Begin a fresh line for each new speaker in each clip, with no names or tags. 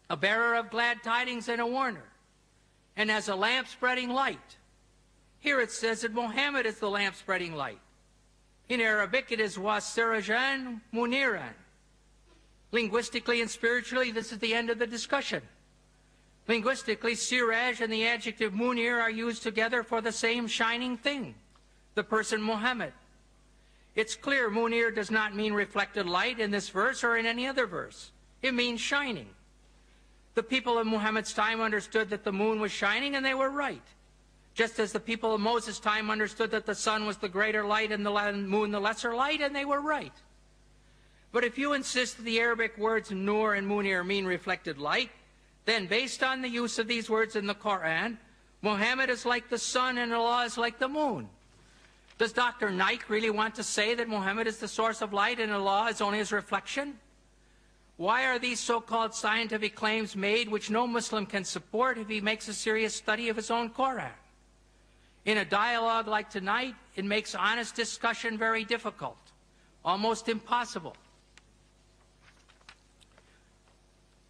a bearer of glad tidings and a warner, and as a lamp spreading light. Here it says that Mohammed is the lamp spreading light. In Arabic it is wasirajan muniran. Linguistically and spiritually, this is the end of the discussion. Linguistically, siraj and the adjective munir are used together for the same shining thing, the person Mohammed. It's clear munir does not mean reflected light in this verse or in any other verse. It means shining. The people of Muhammad's time understood that the moon was shining, and they were right. Just as the people of Moses' time understood that the sun was the greater light and the moon the lesser light, and they were right. But if you insist that the Arabic words nur and munir mean reflected light, then based on the use of these words in the Quran, Muhammad is like the sun and Allah is like the moon. Does Dr. Naik really want to say that Muhammad is the source of light and Allah is only his reflection? Why are these so-called scientific claims made which no Muslim can support if he makes a serious study of his own Quran? In a dialogue like tonight, it makes honest discussion very difficult, almost impossible.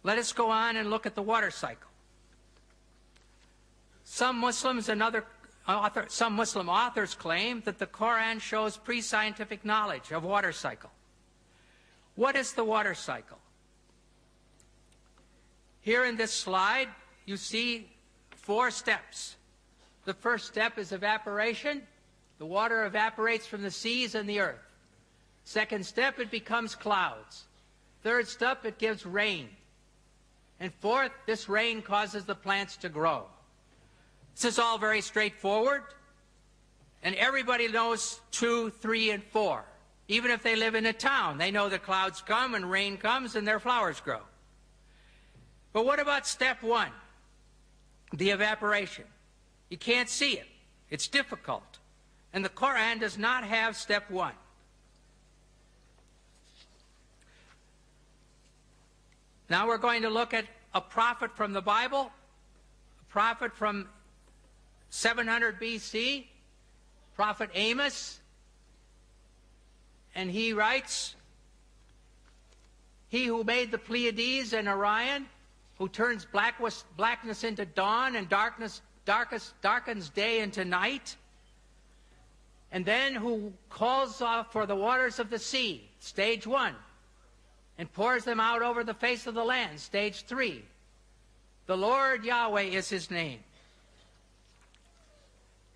Let us go on and look at the water cycle. Some Muslim authors claim that the Quran shows pre-scientific knowledge of water cycle. What is the water cycle? Here in this slide, you see 4 steps. The first step is evaporation. The water evaporates from the seas and the earth. Second step, it becomes clouds. Third step, it gives rain. And fourth, this rain causes the plants to grow. This is all very straightforward, and everybody knows 2, 3, and 4. Even if they live in a town, they know the clouds come and rain comes and their flowers grow. But what about step 1, the evaporation? You can't see it. It's difficult. And the Quran does not have step 1. Now we're going to look at a prophet from the Bible, a prophet from 700 BC, Prophet Amos, and he writes, "He who made the Pleiades and Orion, who turns blackness into dawn and darkens day into night, and then who calls for the waters of the sea," stage 1, "and pours them out over the face of the land," stage 3. The Lord Yahweh is his name.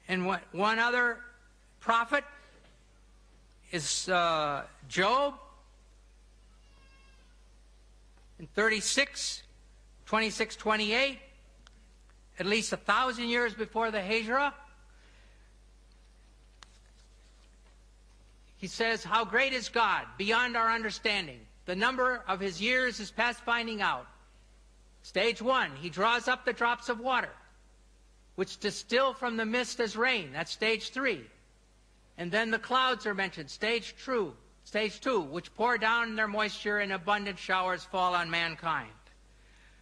And one other prophet is Job in 26:28, at least 1,000 years before the Hijrah. He says, "How great is God, beyond our understanding. The number of his years is past finding out." Stage 1, he draws up the drops of water, which distill from the mist as rain. That's stage 3. And then the clouds are mentioned, stage 2, which pour down their moisture and abundant showers fall on mankind.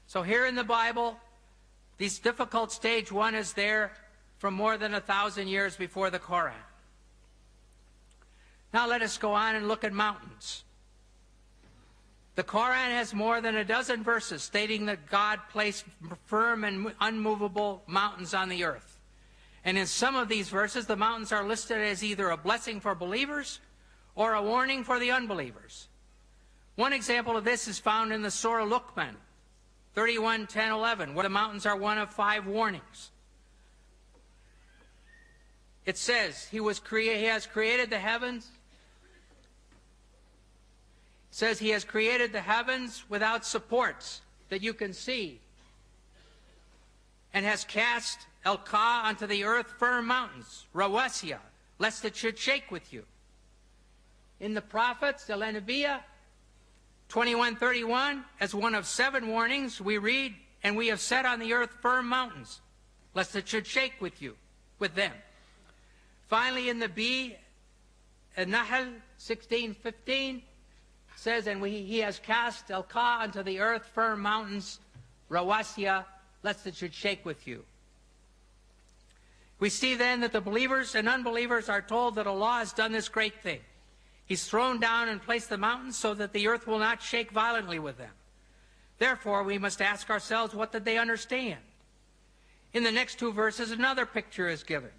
So here in the Bible, this difficult stage 1 is there from more than 1,000 years before the Quran. Now let us go on and look at mountains. The Quran has more than a dozen verses stating that God placed firm and unmovable mountains on the earth. And in some of these verses, the mountains are listed as either a blessing for believers or a warning for the unbelievers. One example of this is found in the Surah Luqman, 31:10-11, where the mountains are one of 5 warnings. It says, He has created the heavens. It says He has created the heavens without supports that you can see, and has cast Al-Ka onto the earth firm mountains, Rawasiya, lest it should shake with you. In the prophets, the Al-Anbiya, 21:31, as one of 7 warnings, we read, "And we have set on the earth firm mountains, lest it should shake with them." Finally, in the Bee, Nahl 16:15, says, "And He has cast Al-Ka onto the earth firm mountains, Rawasiya, lest it should shake with you." We see then that the believers and unbelievers are told that Allah has done this great thing. He's thrown down and placed the mountains so that the earth will not shake violently with them. Therefore, we must ask ourselves, what did they understand? In the next two verses, another picture is given.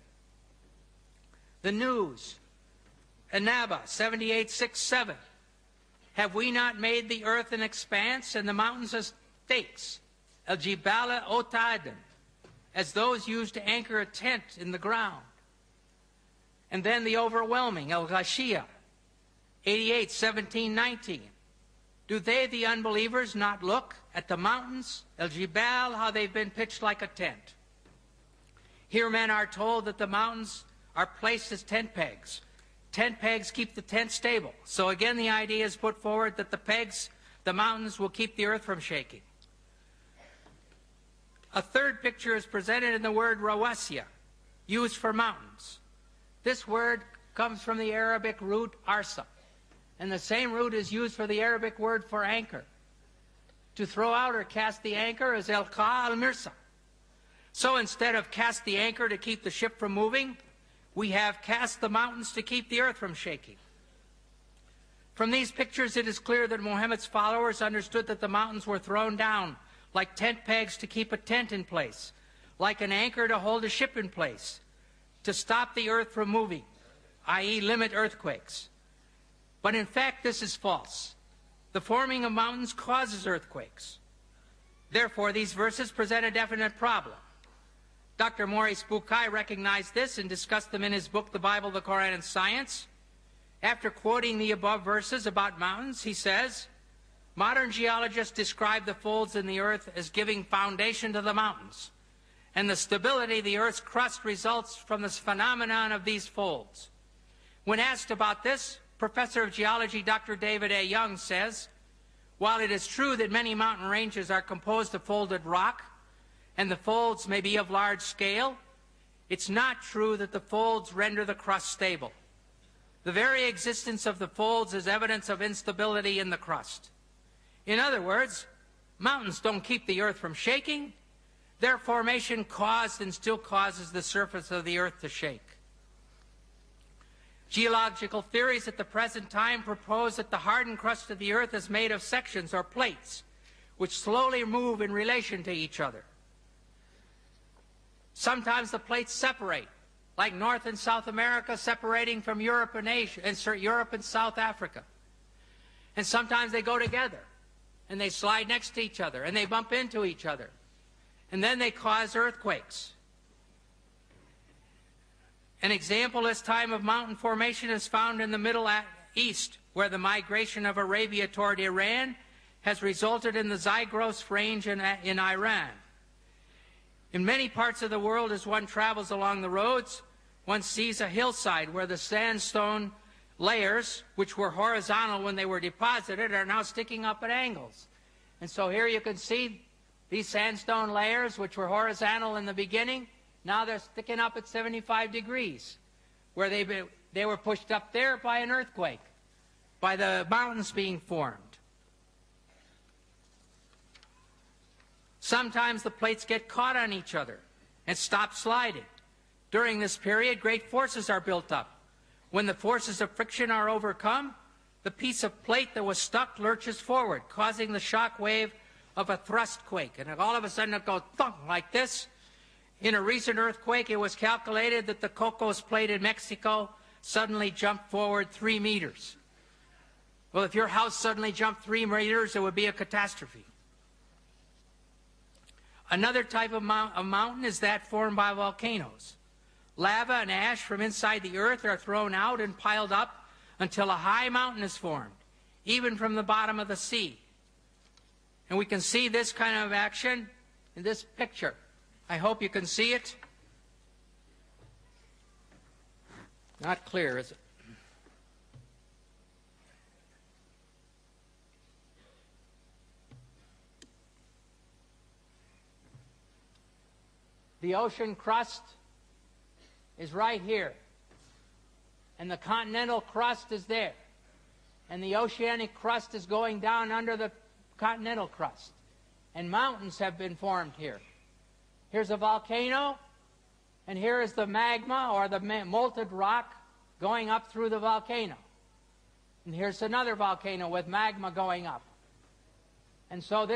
The news, Anaba 78:6-7. Have we not made the earth an expanse and the mountains as stakes, El Jibala Otadan, as those used to anchor a tent in the ground? And then the overwhelming, El Ghashiyah 88:17-19. Do they, the unbelievers, not look at the mountains, El Jibal, how they've been pitched like a tent? Here men are told that the mountains are placed as tent pegs. Tent pegs keep the tent stable. So again, the idea is put forward that the mountains will keep the earth from shaking. A third picture is presented in the word rawasiya, used for mountains. This word comes from the Arabic root arsa, and the same root is used for the Arabic word for anchor. To throw out or cast the anchor is elqa al-mirsa. So instead of cast the anchor to keep the ship from moving, we have cast the mountains to keep the earth from shaking. From these pictures, it is clear that Mohammed's followers understood that the mountains were thrown down like tent pegs to keep a tent in place, like an anchor to hold a ship in place, to stop the earth from moving, i.e. limit earthquakes. But in fact, this is false. The forming of mountains causes earthquakes. Therefore, these verses present a definite problem. Dr. Maurice Bukai recognized this and discussed them in his book, The Bible, the Quran, and Science. After quoting the above verses about mountains, he says, modern geologists describe the folds in the earth as giving foundation to the mountains, and the stability of the earth's crust results from this phenomenon of these folds. When asked about this, Professor of Geology Dr. David A. Young says, while it is true that many mountain ranges are composed of folded rock, and the folds may be of large scale, it's not true that the folds render the crust stable. The very existence of the folds is evidence of instability in the crust. In other words, mountains don't keep the earth from shaking. Their formation caused and still causes the surface of the earth to shake. Geological theories at the present time propose that the hardened crust of the earth is made of sections or plates, which slowly move in relation to each other. Sometimes the plates separate, like North and South America separating from Europe and Asia, and Europe and South Africa. And sometimes they go together, and they slide next to each other, and they bump into each other. And then they cause earthquakes. An example this time of mountain formation is found in the Middle East, where the migration of Arabia toward Iran has resulted in the Zagros range in Iran. In many parts of the world, as one travels along the roads, one sees a hillside where the sandstone layers, which were horizontal when they were deposited, are now sticking up at angles. And so here you can see these sandstone layers, which were horizontal in the beginning, now they're sticking up at 75 degrees, where they were pushed up there by an earthquake, by the mountains being formed. Sometimes the plates get caught on each other and stop sliding. During this period, great forces are built up. When the forces of friction are overcome, the piece of plate that was stuck lurches forward, causing the shock wave of a thrust quake. And all of a sudden it goes thunk like this. In a recent earthquake, it was calculated that the Cocos plate in Mexico suddenly jumped forward 3 meters. Well, if your house suddenly jumped 3 meters, it would be a catastrophe. Another type of mountain is that formed by volcanoes. Lava and ash from inside the earth are thrown out and piled up until a high mountain is formed, even from the bottom of the sea. And we can see this kind of action in this picture. I hope you can see it. Not clear, is it? The ocean crust is right here, and the continental crust is there, and the oceanic crust is going down under the continental crust, and mountains have been formed here. Here's a volcano, and here is the magma, or the molten rock, going up through the volcano. And here's another volcano with magma going up. And so this